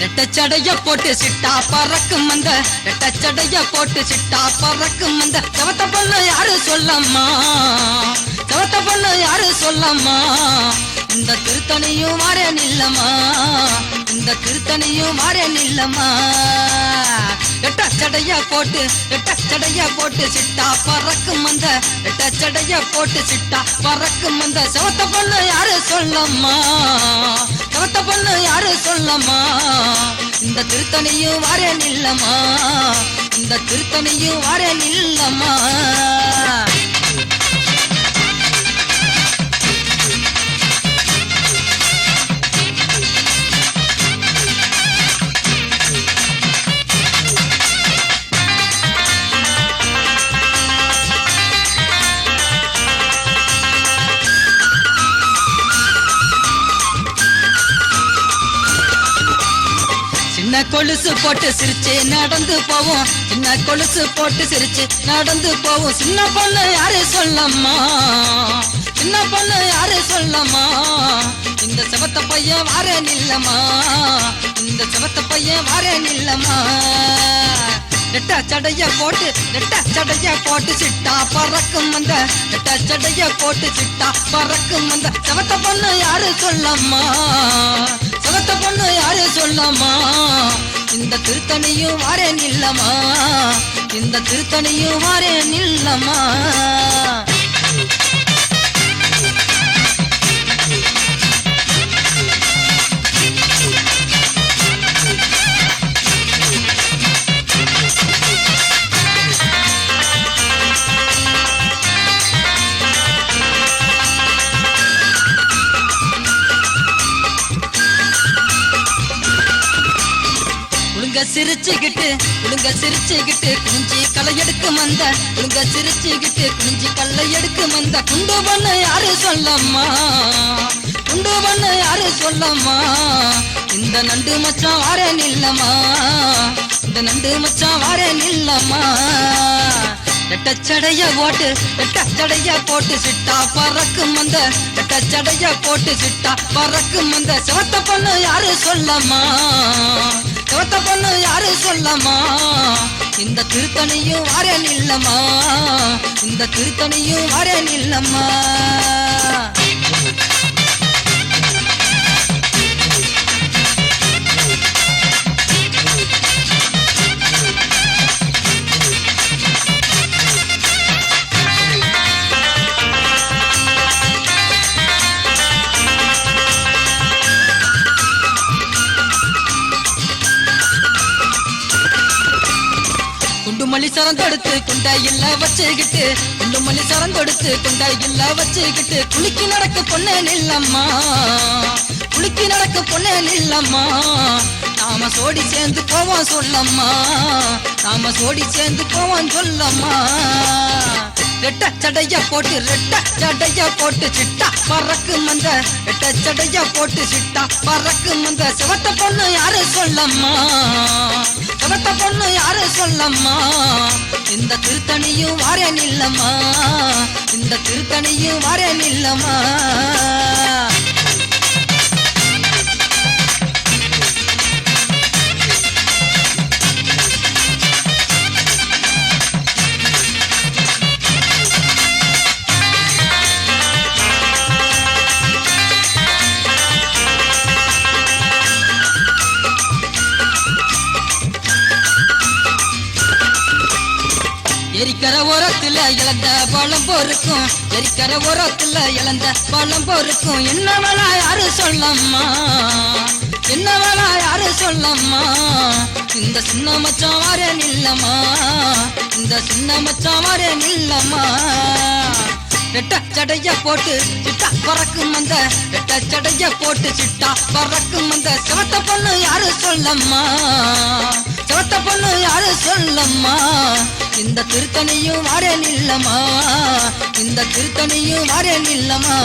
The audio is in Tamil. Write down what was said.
ரெட்டச்சடைய போட்டு சிட்டா பறக்கும் அந்த ரெட்டச்சடைய போட்டு சிட்டா பறக்கும் அந்த செவத்த பொண்ணு யாரு சொல்லம்மா செவத்த பொண்ணு யாரு சொல்லம்மா இந்த திருத்தணியும் மாறே நில்லம்மா இந்த திருத்தணியும் மாறே நில்லம்மா ரெட்டச்சடைய போட்டு சிட்டா பறக்கும் அந்த ரெட்டச்சடைய போட்டு சிட்டா பறக்கும் அந்த செவத்த பொண்ணு யாரு சொல்லம்மா செவத்த பொண்ணு யாரு சொல்லம்மா இந்த திருத்தணியும் மாறே நில்லம்மா இந்த திருத்தணியும் மாறே நில்லம்மா சின்ன கொலுசு போட்டு சிரிச்சு நடந்து போவோம் சின்ன கொலுசு போட்டு சிரிச்சு நடந்து போவோம் சின்ன பொண்ணு யாரு சொல்லம்மா சின்ன பொண்ணு யாரு சொல்லம்மா இந்த செவத்த பையன் வாரே நில்லம்மா இந்த செவத்த பையன் வாரே நில்லம்மா ரெட்டச்சடைய போட்டு சிட்டா பறக்கும் அந்த ரெட்டச்சடைய போட்டு சிட்டா பறக்கும் அந்த செவத்த பொண்ணு யாரு சொல்லம்மா செவத்த பொண்ணு யாரு சொல்லம்மா இந்த திருத்தணியும் வாரே நில்லம்மா இந்த திருத்தணியும் வாரே நில்லம்மா சிரிச்சுக்கிட்டு குனிஞ்சி களை எடுக்கும் அந்த சிரிச்சுக்கிட்டு குனிஞ்சி கல்லை எடுக்கும் அந்த குண்டு பண்ணு யாரு சொல்லம்மா குண்டு பண்ணு யாரு சொல்லம்மா இந்த நண்டு மச்சான் வாரே நில்லம்மா இந்த நண்டு மச்சான் வாரே நில்லம்மா ரெட்டச்சடைய போட்டு சிட்டா பறக்கும் அந்த ரெட்டச்சடைய போட்டு சிட்டா பறக்கும் அந்த செவத்த பொண்ணு யாரு சொல்லம்மா செவத்த பொண்ணு யாரு சொல்லம்மா இந்த திருத்தணியும் வாரே நில்லம்மா இந்த திருத்தணியும் வாரே நில்லம்மா குண்டுமல்லி சரந்தொடுத்து குண்டாயில்ல வச்சுக்கிட்டு குண்டுமல்லி சரந்தொடுத்து குண்டாயில்ல வச்சுக்கிட்டு குளிக்கி நடக்க பொண்ணே நில்லம்மா குளிக்கி நடக்க பொண்ணே நில்லம்மா நாம சோடி சேர்ந்து போவோம் சொல்லம்மா நாம சோடி சேர்ந்து போவோம் சொல்லம்மா ரெட்டச்சடைய போட்டு சிட்டா பறக்கும் அந்த ரெட்டச்சடைய போட்டு சிட்டா பறக்கும் அந்த செவத்த பொண்ணு யாரு சொல்லம்மா செவத்த பொண்ணு யாரு சொல்லம்மா இந்த திருத்தணியும் வாரே நில்லம்மா இந்த திருத்தணியும் வாரே நில்லம்மா எரிக்கர ஓரத்துல இழந்த பழம் பொறுக்கும் எரிக்கர ஓரத்துல இழந்த பழம் பொறுக்கும் என்ன வேலை யாரு சொல்லம்மா என்ன வேலை யாரு சொல்லம்மா இந்த சின்ன மச்சான் வாரே நில்லம்மா இந்த சின்ன மச்சான் வாரே நில்லம்மா ரெட்டச்சடைய போட்டு சிட்டா பறக்கும் அந்த ரெட்டச்சடைய போட்டு சிட்டா பறக்கும் அந்த செவத்த பொண்ணு யாரு சொல்லம்மா செவத்த பொண்ணு யாரு சொல்லம்மா இந்த திருத்தணியும் வாரே நில்லம்மா இந்த திருத்தணியும் வாரே நில்லம்மா